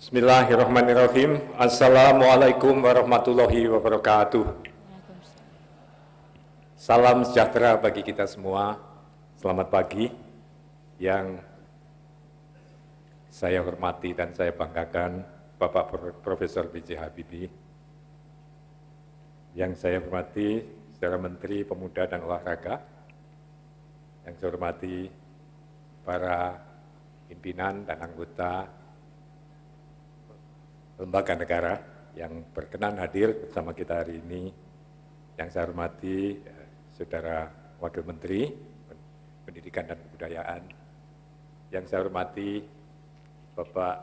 Bismillahirrahmanirrahim. Assalamualaikum warahmatullahi wabarakatuh. Salam sejahtera bagi kita semua. Selamat pagi. Yang saya hormati dan saya banggakan Bapak Profesor B.J. Habibie. Yang saya hormati Saudara Menteri Pemuda dan Olahraga. Yang saya hormati para pimpinan dan anggota lembaga negara yang berkenan hadir bersama kita hari ini. Yang saya hormati Saudara Wakil Menteri Pendidikan dan Kebudayaan. Yang saya hormati Bapak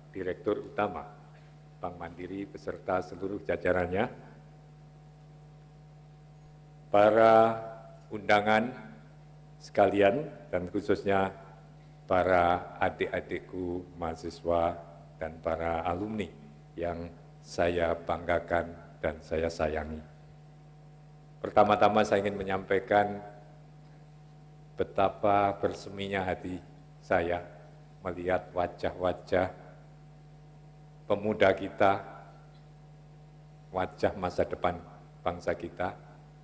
Direktur Utama Bank Mandiri beserta seluruh jajarannya. Para undangan sekalian dan khususnya para adik-adikku mahasiswa dan para alumni yang saya banggakan dan saya sayangi. Pertama-tama saya ingin menyampaikan betapa berseminya hati saya melihat wajah-wajah pemuda kita, wajah masa depan bangsa kita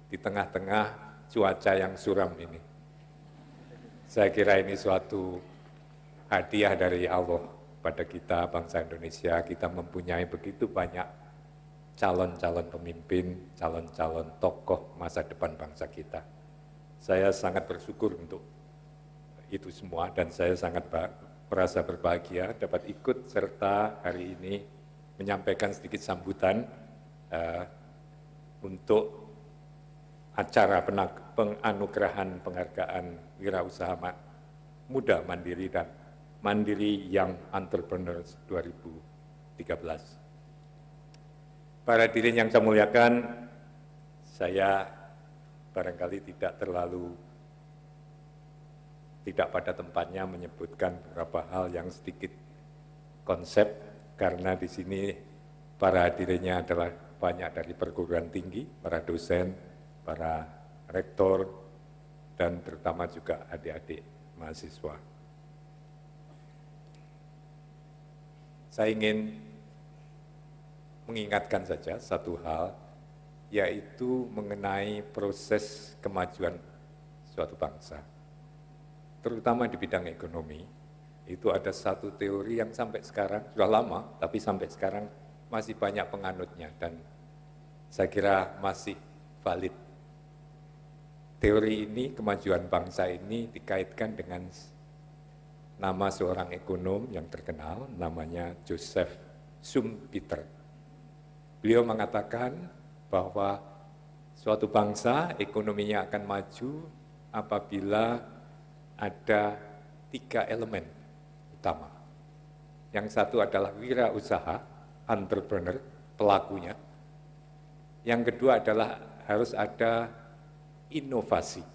di tengah-tengah cuaca yang suram ini. Saya kira ini suatu hadiah dari Allah pada kita bangsa Indonesia. Kita mempunyai begitu banyak calon-calon pemimpin, calon-calon tokoh masa depan bangsa kita. Saya sangat bersyukur untuk itu semua dan saya sangat merasa berbahagia dapat ikut serta hari ini menyampaikan sedikit sambutan untuk acara penganugerahan penghargaan wirausaha muda mandiri dan Mandiri Young Entrepreneurs 2013. Para hadirin yang saya muliakan, saya barangkali tidak pada tempatnya menyebutkan beberapa hal yang sedikit konsep, karena di sini para hadirinnya adalah banyak dari perguruan tinggi, para dosen, para rektor, dan terutama juga adik-adik mahasiswa. Saya ingin mengingatkan saja satu hal, yaitu mengenai proses kemajuan suatu bangsa. Terutama di bidang ekonomi, itu ada satu teori yang sampai sekarang, sudah lama, tapi sampai sekarang masih banyak penganutnya, dan saya kira masih valid. Teori ini, kemajuan bangsa ini dikaitkan dengan nama seorang ekonom yang terkenal, namanya Joseph Schumpeter. Beliau mengatakan bahwa suatu bangsa ekonominya akan maju apabila ada 3 elemen utama. Yang satu adalah wirausaha, entrepreneur, pelakunya. Yang kedua adalah harus ada inovasi.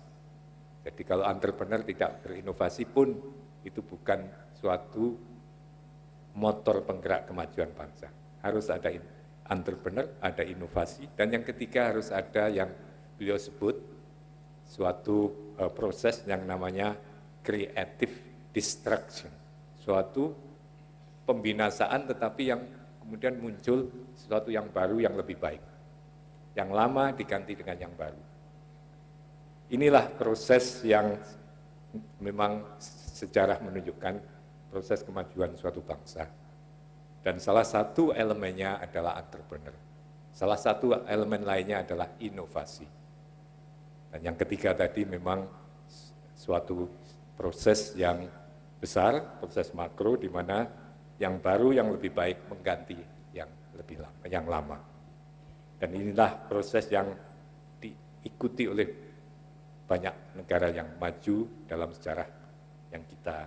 Jadi kalau entrepreneur tidak berinovasi pun itu bukan suatu motor penggerak kemajuan bangsa. Harus ada entrepreneur, ada inovasi, dan yang ketiga harus ada yang beliau sebut suatu proses yang namanya creative destruction. Suatu pembinasaan tetapi yang kemudian muncul sesuatu yang baru yang lebih baik. Yang lama diganti dengan yang baru. Inilah proses yang memang sejarah menunjukkan proses kemajuan suatu bangsa. Dan salah satu elemennya adalah entrepreneur. Salah satu elemen lainnya adalah inovasi. Dan yang ketiga tadi memang suatu proses yang besar, proses makro di mana yang baru yang lebih baik mengganti yang lama. Dan inilah proses yang diikuti oleh banyak negara yang maju dalam sejarah yang kita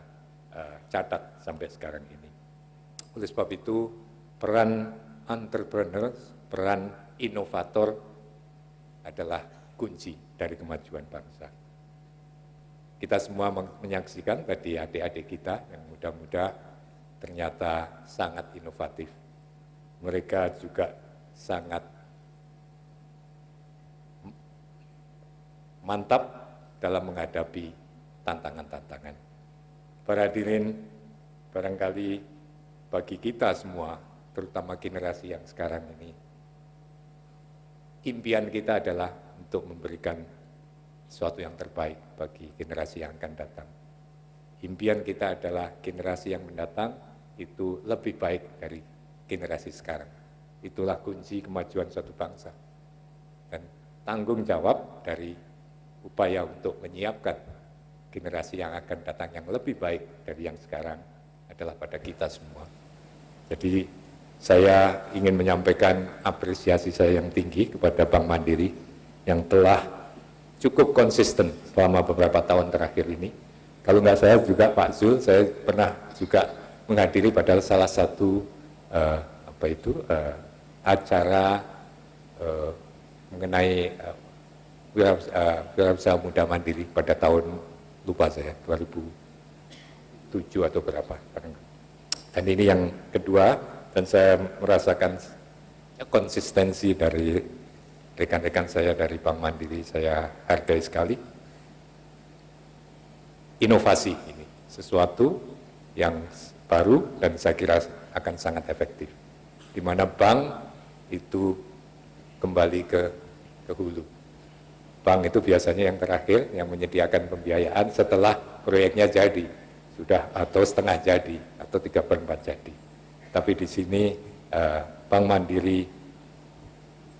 catat sampai sekarang ini. Oleh sebab itu, peran entrepreneur, peran inovator adalah kunci dari kemajuan bangsa. Kita semua menyaksikan tadi adik-adik kita yang muda-muda ternyata sangat inovatif. Mereka juga sangat mantap dalam menghadapi tantangan-tantangan. Para hadirin, barangkali bagi kita semua, terutama generasi yang sekarang ini, impian kita adalah untuk memberikan sesuatu yang terbaik bagi generasi yang akan datang. Impian kita adalah generasi yang mendatang itu lebih baik dari generasi sekarang. Itulah kunci kemajuan suatu bangsa. Dan tanggung jawab dari upaya untuk menyiapkan generasi yang akan datang yang lebih baik dari yang sekarang adalah pada kita semua. Jadi saya ingin menyampaikan apresiasi saya yang tinggi kepada Bank Mandiri yang telah cukup konsisten selama beberapa tahun terakhir ini. Kalau nggak saya juga Pak Zul, saya pernah juga menghadiri pada salah satu acara mengenai wirausaha muda mandiri pada tahun, lupa saya, 2007 atau berapa. Dan ini yang kedua, dan saya merasakan konsistensi dari rekan-rekan saya dari Bank Mandiri, saya hargai sekali. Inovasi ini sesuatu yang baru dan saya kira akan sangat efektif. Di mana bank itu kembali ke hulu. Bank itu biasanya yang terakhir yang menyediakan pembiayaan setelah proyeknya jadi, sudah atau setengah jadi atau 3/4 jadi. Tapi di sini Bank Mandiri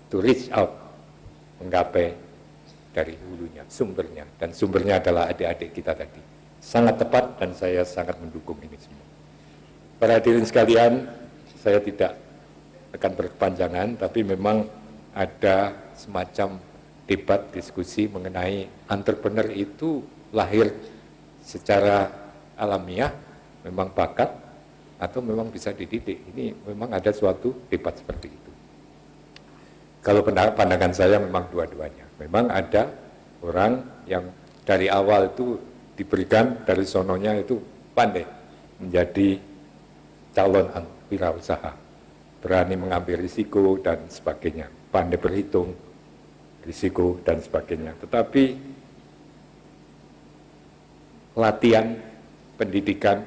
to reach out, menggapai dari hulunya, sumbernya, dan sumbernya adalah adik-adik kita tadi. Sangat tepat dan saya sangat mendukung ini semua. Para hadirin sekalian, saya tidak akan berkepanjangan, tapi memang ada semacam debat, diskusi mengenai entrepreneur itu lahir secara alamiah, memang bakat, atau memang bisa dididik. Ini memang ada suatu debat seperti itu. Kalau pandangan saya memang dua-duanya. Memang ada orang yang dari awal itu diberikan dari sononya itu pandai menjadi calon wirausaha, berani mengambil risiko dan sebagainya, pandai berhitung risiko dan sebagainya. Tetapi latihan, pendidikan,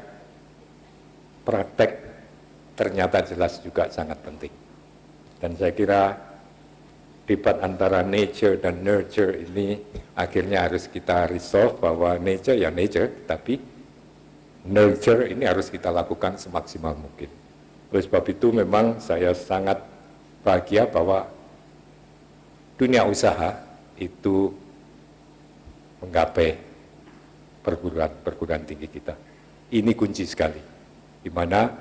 praktek ternyata jelas juga sangat penting. Dan saya kira debat antara nature dan nurture ini akhirnya harus kita resolve bahwa nature ya nature, tapi nurture ini harus kita lakukan semaksimal mungkin. Oleh sebab itu memang saya sangat bahagia bahwa dunia usaha itu menggapai perguruan tinggi kita. Ini kunci sekali, di mana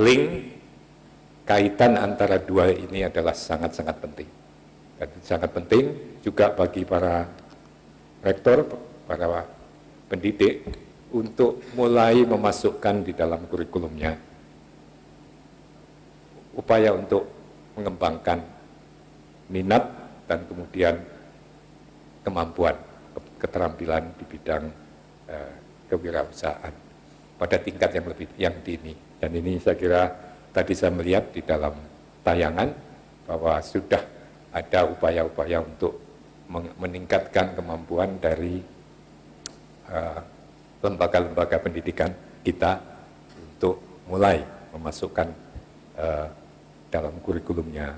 link kaitan antara dua ini adalah sangat-sangat penting. Dan sangat penting juga bagi para rektor, para pendidik untuk mulai memasukkan di dalam kurikulumnya upaya untuk mengembangkan minat dan kemudian kemampuan, keterampilan di bidang kewirausahaan pada tingkat yang dini. Dan ini saya kira tadi saya melihat di dalam tayangan bahwa sudah ada upaya-upaya untuk meningkatkan kemampuan dari lembaga-lembaga pendidikan kita untuk mulai memasukkan dalam kurikulumnya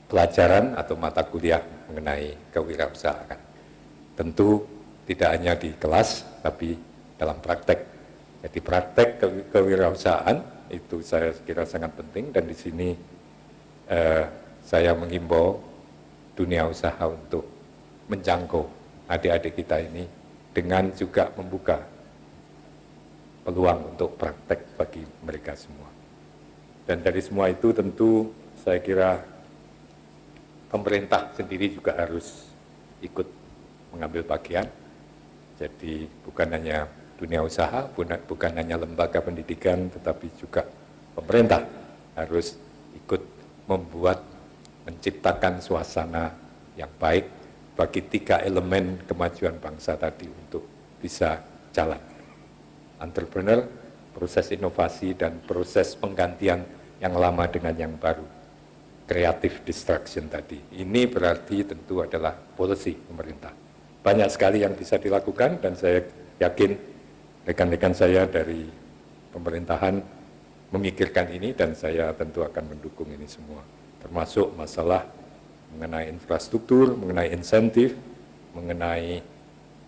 pelajaran atau mata kuliah mengenai kewirausahaan. Tentu tidak hanya di kelas, tapi dalam praktek. Jadi praktek kewirausahaan itu saya kira sangat penting, dan di sini saya menghimbau dunia usaha untuk menjangkau adik-adik kita ini dengan juga membuka peluang untuk praktek bagi mereka semua. Dan dari semua itu tentu saya kira pemerintah sendiri juga harus ikut mengambil bagian. Jadi bukan hanya dunia usaha, bukan hanya lembaga pendidikan, tetapi juga pemerintah harus ikut membuat, menciptakan suasana yang baik bagi 3 elemen kemajuan bangsa tadi untuk bisa jalan. Entrepreneur, proses inovasi, dan proses penggantian yang lama dengan yang baru. Creative destruction tadi. Ini berarti tentu adalah policy pemerintah. Banyak sekali yang bisa dilakukan, dan saya yakin rekan-rekan saya dari pemerintahan memikirkan ini dan saya tentu akan mendukung ini semua. Termasuk masalah mengenai infrastruktur, mengenai insentif, mengenai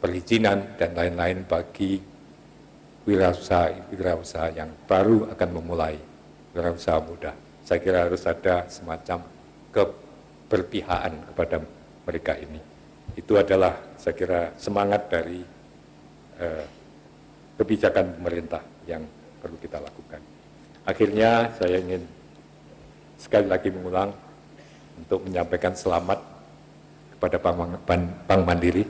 perizinan dan lain-lain bagi wirausaha yang baru akan memulai, wirausaha muda. Saya kira harus ada semacam keberpihakan kepada mereka ini. Itu adalah saya kira semangat dari kebijakan pemerintah yang perlu kita lakukan. Akhirnya saya ingin sekali lagi mengulang untuk menyampaikan selamat kepada Bank Mandiri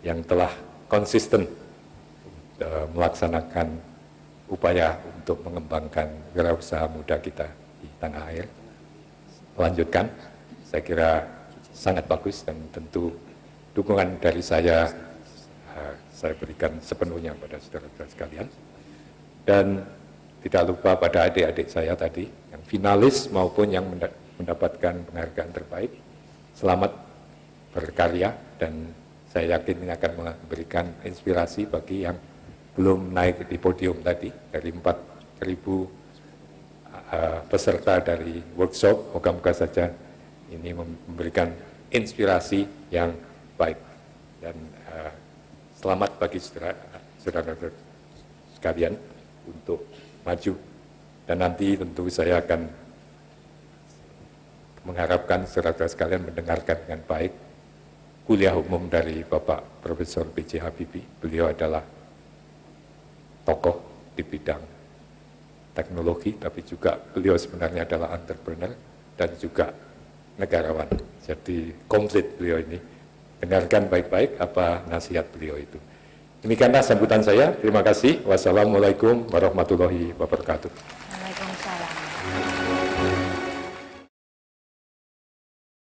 yang telah konsisten melaksanakan upaya untuk mengembangkan wirausaha muda kita di tanah air. Lanjutkan, saya kira sangat bagus dan tentu dukungan dari saya berikan sepenuhnya pada saudara-saudara sekalian. Dan tidak lupa pada adik-adik saya tadi, yang finalis maupun yang mendapatkan penghargaan terbaik. Selamat berkarya dan saya yakin ini akan memberikan inspirasi bagi yang belum naik di podium tadi, dari 4.000 peserta dari workshop. Moga-moga saja ini memberikan inspirasi yang baik. Dan selamat bagi saudara-saudara sekalian untuk maju. Dan nanti tentu saya akan mengharapkan saudara-saudara sekalian mendengarkan dengan baik kuliah umum dari Bapak Profesor B.J. Habibie. Beliau adalah tokoh di bidang teknologi, tapi juga beliau sebenarnya adalah entrepreneur dan juga negarawan. Jadi komplit beliau ini. Dengarkan baik-baik apa nasihat beliau itu. Demikianlah sambutan saya. Terima kasih. Wassalamualaikum warahmatullahi wabarakatuh. Waalaikumsalam.